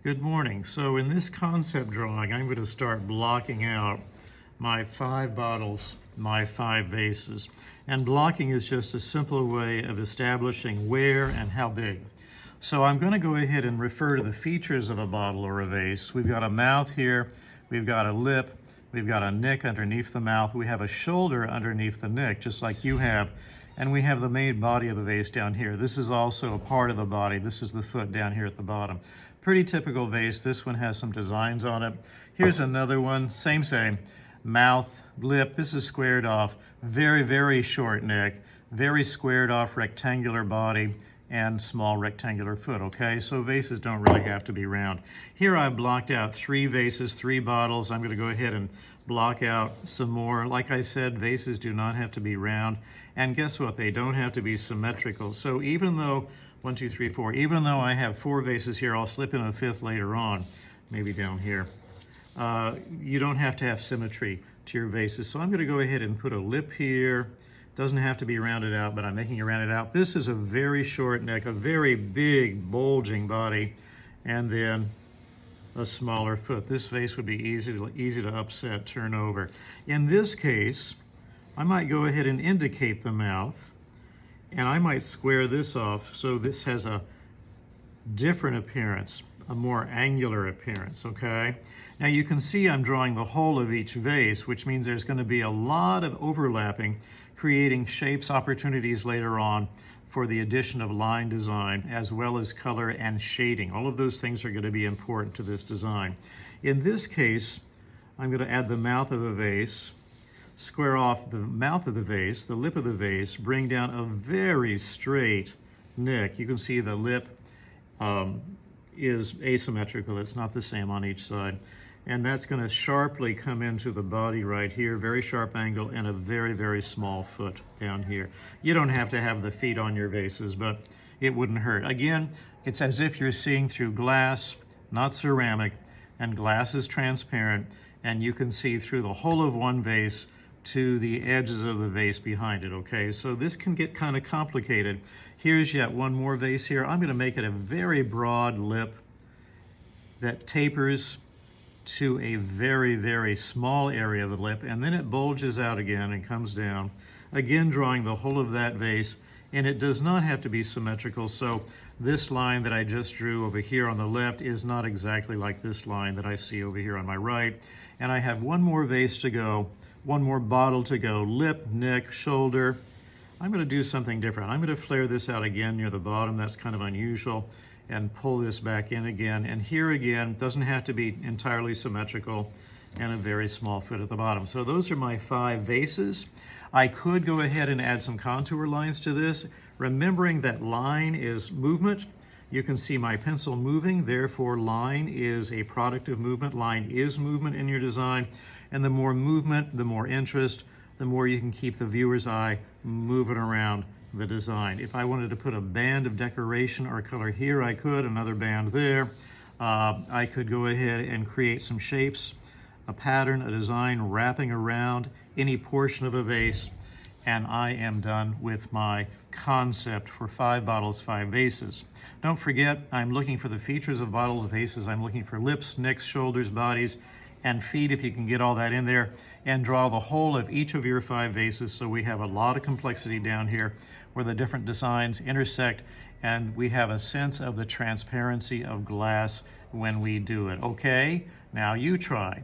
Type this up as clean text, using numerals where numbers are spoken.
Good morning. So in this concept drawing, I'm going to start blocking out my 5 bottles, my 5 vases. And blocking is just a simple way of establishing where and how big. So I'm going to go ahead and refer to the features of a bottle or a vase. We've got a mouth here, we've got a lip, we've got a nick underneath the mouth, we have a shoulder underneath the nick, just like you have, and we have the main body of the vase down here. This is also a part of the body. This is the foot down here at the bottom. Pretty typical vase. This one has some designs on it. Here's another one, same. Mouth, lip, this is squared off. Very, very short neck, very squared off rectangular body, and small rectangular foot, okay? So vases don't really have to be round. Here I've blocked out 3 vases, 3 bottles. I'm gonna go ahead and block out some more. Like I said, vases do not have to be round. And guess what? They don't have to be symmetrical. So even though, 1, 2, 3, 4, even though I have 4 vases here, I'll slip in a 5th later on, maybe down here. You don't have to have symmetry to your vases. So I'm gonna go ahead and put a lip here. Doesn't have to be rounded out, but I'm making it rounded out. This is a very short neck, a very big bulging body, and then a smaller foot. This vase would be easy to upset, turn over. In this case, I might go ahead and indicate the mouth, and I might square this off so this has a different appearance, a more angular appearance, okay? Now you can see I'm drawing the whole of each vase, which means there's going to be a lot of overlapping, creating shapes opportunities later on for the addition of line design, as well as color and shading. All of those things are going to be important to this design. In this case, I'm going to add the mouth of a vase, square off the mouth of the vase, the lip of the vase, bring down a very straight neck. You can see the lip is asymmetrical. It's not the same on each side. And that's going to sharply come into the body right here, very sharp angle, and a very, very small foot down here. You don't have to have the feet on your vases, but it wouldn't hurt. Again, it's as if you're seeing through glass, not ceramic, and glass is transparent, and you can see through the whole of one vase to the edges of the vase behind it, okay? So this can get kind of complicated. Here's yet one more vase here. I'm going to make it a very broad lip that tapers to a very, very small area of the lip, and then it bulges out again and comes down, again drawing the whole of that vase, and it does not have to be symmetrical. So this line that I just drew over here on the left is not exactly like this line that I see over here on my right. And I have one more vase to go, one more bottle to go, lip, neck, shoulder. I'm going to do something different. I'm going to flare this out again near the bottom. That's kind of unusual. And pull this back in again. And here again, doesn't have to be entirely symmetrical, and a very small foot at the bottom. So those are my 5 vases. I could go ahead and add some contour lines to this, remembering that line is movement. You can see my pencil moving, therefore line is a product of movement. Line is movement in your design, and the more movement, the more interest, the more you can keep the viewer's eye moving around the design. If I wanted to put a band of decoration or color here, I could, another band there. I could go ahead and create some shapes, a pattern, a design wrapping around any portion of a vase, and I am done with my concept for 5 bottles, 5 vases. Don't forget, I'm looking for the features of bottles, vases. I'm looking for lips, necks, shoulders, bodies, and feet, if you can get all that in there, and draw the whole of each of your 5 vases. So we have a lot of complexity down here where the different designs intersect, and we have a sense of the transparency of glass when we do it. Okay, now you try.